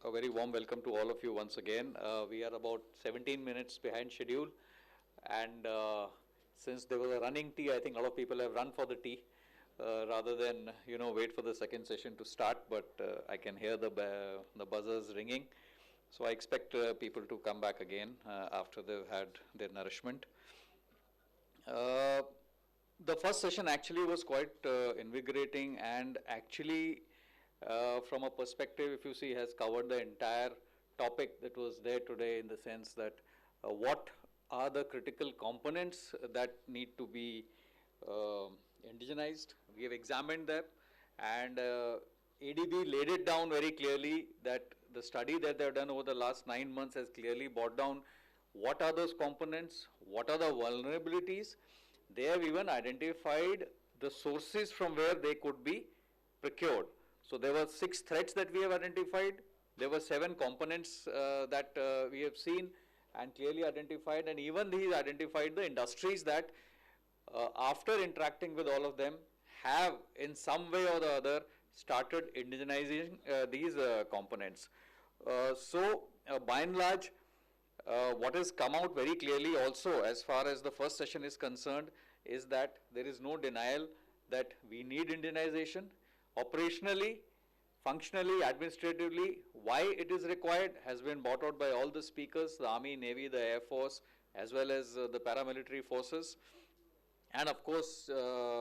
A very warm welcome to all of you once again. We are about 17 minutes behind schedule, and since there was a running tea, I think a lot of people have run for the tea rather than wait for the second session to start. But I can hear the buzzers ringing, so I expect people to come back again after they've had their nourishment. The first session actually was quite invigorating, and actually from a perspective, if you see, has covered the entire topic that was there today, in the sense that what are the critical components that need to be indigenized. We have examined them, and ADB laid it down very clearly that the study that they have done over the last 9 months has clearly brought down what are those components, what are the vulnerabilities. They have even identified the sources from where they could be procured. So there were 6 threats that we have identified. There were 7 components that we have seen and clearly identified, and even these identified the industries that after interacting with all of them have in some way or the other started indigenizing these components. So by and large, what has come out very clearly also as far as the first session is concerned is that there is no denial that we need indigenization. Operationally, functionally, administratively, why it is required has been brought out by all the speakers, the Army, Navy, the Air Force, as well as the paramilitary forces. And of course,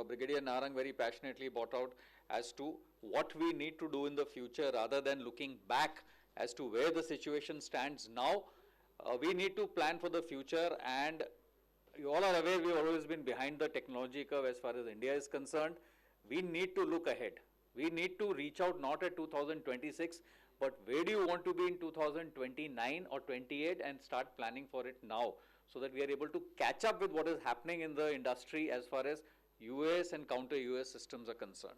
Brigadier Narang very passionately brought out as to what we need to do in the future rather than looking back as to where the situation stands now. We need to plan for the future, and you all are aware we have always been behind the technology curve as far as India is concerned. We need to look ahead. We need to reach out not at 2026, but where do you want to be in 2029 or 28 and start planning for it now, so that we are able to catch up with what is happening in the industry as far as UAS and counter UAS systems are concerned.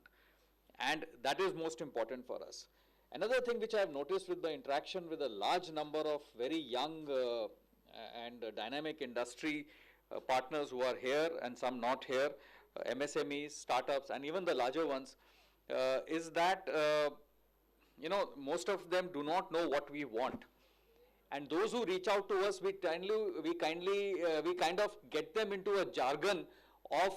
And that is most important for us. Another thing which I have noticed with the interaction with a large number of very young and dynamic industry partners who are here and some not here, MSMEs, startups, and even the larger ones, is that most of them do not know what we want, and those who reach out to us, we kind of get them into a jargon of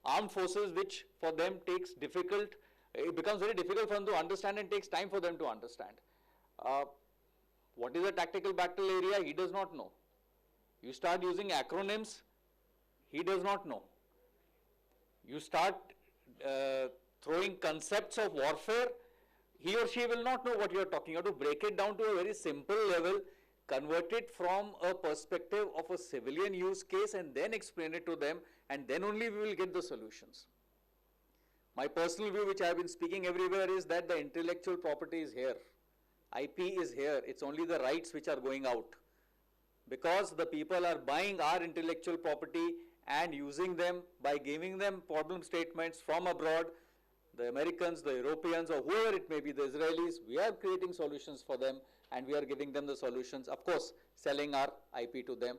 armed forces, which for them takes difficult. It becomes very difficult for them to understand and takes time for them to understand. What is a tactical battle area? He does not know. You start using acronyms, he does not know. You start throwing concepts of warfare, he or she will not know what you are talking. You have to break it down to a very simple level, convert it from a perspective of a civilian use case, and then explain it to them, and then only we will get the solutions. My personal view, which I have been speaking everywhere, is that the intellectual property is here. IP is here. It's only the rights which are going out. Because the people are buying our intellectual property and using them by giving them problem statements from abroad, the Americans, the Europeans, or whoever it may be, the Israelis, we are creating solutions for them and we are giving them the solutions, of course, selling our IP to them,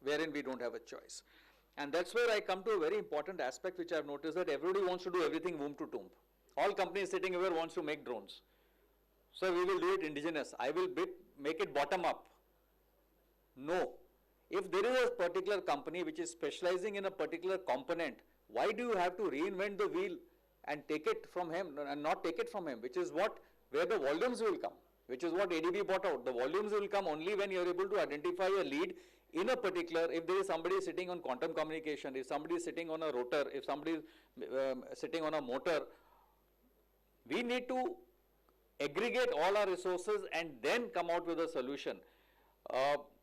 wherein we don't have a choice. And that's where I come to a very important aspect which I have noticed, that everybody wants to do everything womb to tomb. All companies sitting here wants to make drones. So we will do it indigenous. I will make it bottom up. No. If there is a particular company which is specializing in a particular component, why do you have to reinvent the wheel and take it from him and not take it from him, which is where the volumes will come, which is what ADB brought out. The volumes will come only when you are able to identify a lead in a particular, if there is somebody sitting on quantum communication, if somebody is sitting on a rotor, if somebody is sitting on a motor, we need to aggregate all our resources and then come out with a solution.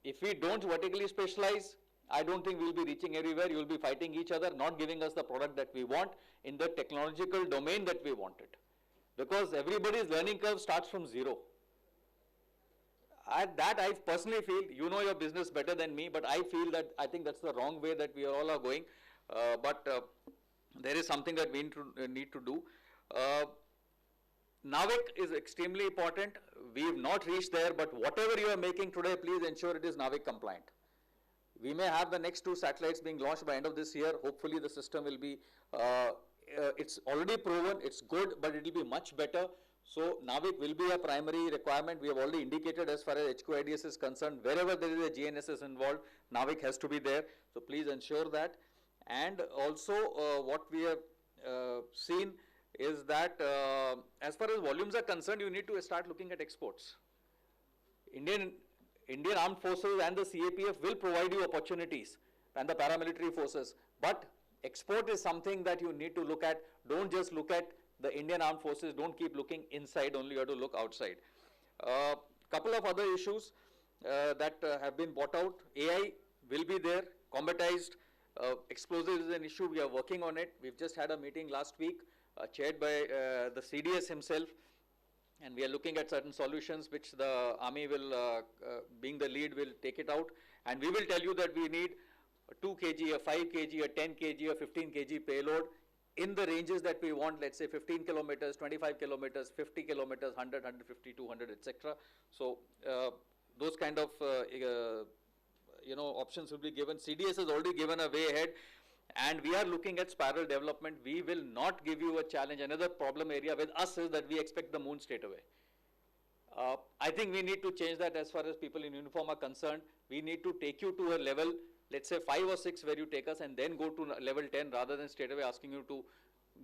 If we don't vertically specialize, I don't think we will be reaching everywhere. You will be fighting each other, not giving us the product that we want in the technological domain that we want it. Because everybody's learning curve starts from zero. That I personally feel, you know your business better than me, but I feel that I think that's the wrong way that we all are going. But there is something that we need to do. NAVIC is extremely important. We have not reached there, but whatever you are making today, please ensure it is NAVIC compliant. We may have the next 2 satellites being launched by end of this year. Hopefully the system will be, it's already proven, it's good, but it will be much better So NAVIC will be a primary requirement. We have already indicated as far as HQIDS is concerned, wherever there is a GNSS involved, NAVIC has to be there. So please ensure that. And also what we have seen is that as far as volumes are concerned, you need to start looking at exports. Indian Armed Forces and the CAPF will provide you opportunities, and the paramilitary forces. But export is something that you need to look at. Don't just look at the Indian Armed Forces. Don't keep looking inside only. You have to look outside. Couple of other issues that have been brought out. AI will be there. Combatized explosives is an issue. We are working on it. We've just had a meeting last week chaired by the CDS himself. And we are looking at certain solutions which the Army will, being the lead, will take it out. And we will tell you that we need a 2 kg, a 5 kg, a 10 kg, a 15 kg payload in the ranges that we want, let's say 15 kilometers, 25 kilometers, 50 kilometers, 100, 150, 200, etc. So those kind of options will be given. CDS has already given a way ahead. And we are looking at spiral development. We will not give you a challenge. Another problem area with us is that we expect the moon straight away. I think we need to change that as far as people in uniform are concerned. We need to take you to a level, let's say 5 or 6 where you take us, and then go to level 10 rather than straight away asking you to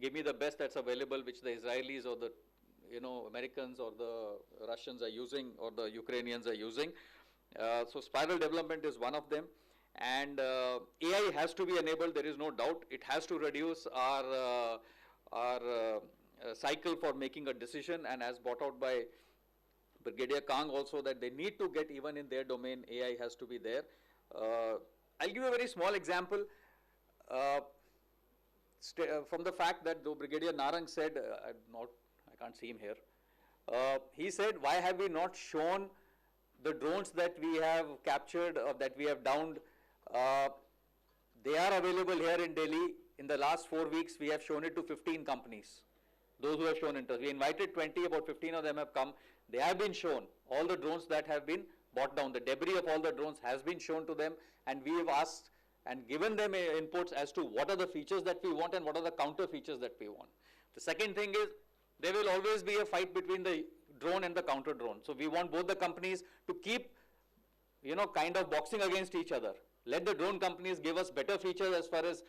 give me the best that's available, which the Israelis or the Americans or the Russians are using or the Ukrainians are using. So spiral development is one of them. And AI has to be enabled, there is no doubt. It has to reduce our cycle for making a decision, and as brought out by Brigadier Kang also, that they need to get, even in their domain, AI has to be there. I'll give you a very small example from the fact that though Brigadier Narang said, I can't see him here, he said, why have we not shown the drones that we have captured or that we have downed? They are available here in Delhi. In the last 4 weeks, we have shown it to 15 companies. Those who have shown interest. We invited 20, about 15 of them have come. They have been shown. All the drones that have been brought down, the debris of all the drones has been shown to them, and we have asked and given them inputs as to what are the features that we want and what are the counter features that we want. The second thing is, there will always be a fight between the drone and the counter drone. So we want both the companies to keep, kind of boxing against each other. Let the drone companies give us better features as far as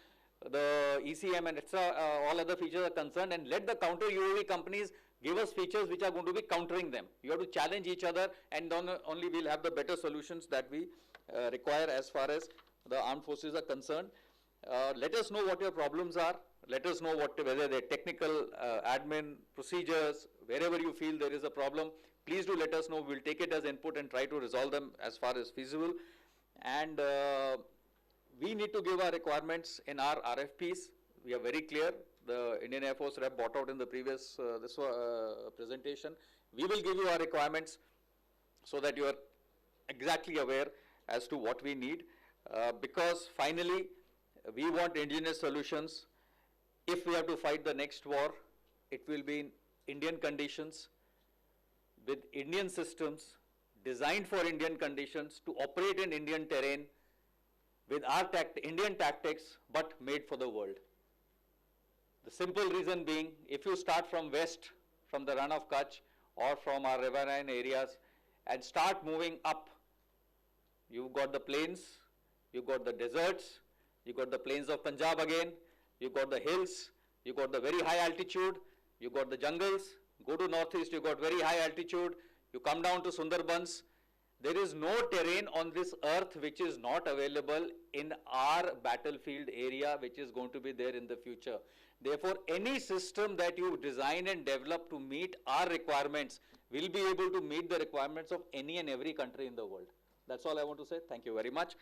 the ECM and etc. All other features are concerned, and let the counter UAV companies give us features which are going to be countering them. You have to challenge each other, and then only we'll have the better solutions that we require as far as the armed forces are concerned. Let us know what your problems are. Let us know whether they're technical, admin, procedures, wherever you feel there is a problem. Please do let us know. We'll take it as input and try to resolve them as far as feasible. And we need to give our requirements in our RFPs. We are very clear. The Indian Air Force rep brought out in the previous presentation. We will give you our requirements so that you are exactly aware as to what we need. Because finally, we want indigenous solutions. If we have to fight the next war, it will be in Indian conditions, with Indian systems, designed for Indian conditions, to operate in Indian terrain, with our Indian tactics, but made for the world. The simple reason being, if you start from west, from the Run of Kutch, or from our riverine areas, and start moving up, you've got the plains, you've got the deserts, you've got the plains of Punjab again, you've got the hills, you've got the very high altitude, you've got the jungles. Go to northeast, you've got very high altitude. You come down to Sundarbans. There is no terrain on this earth which is not available in our battlefield area, which is going to be there in the future. Therefore, any system that you design and develop to meet our requirements will be able to meet the requirements of any and every country in the world. That's all I want to say. Thank you very much.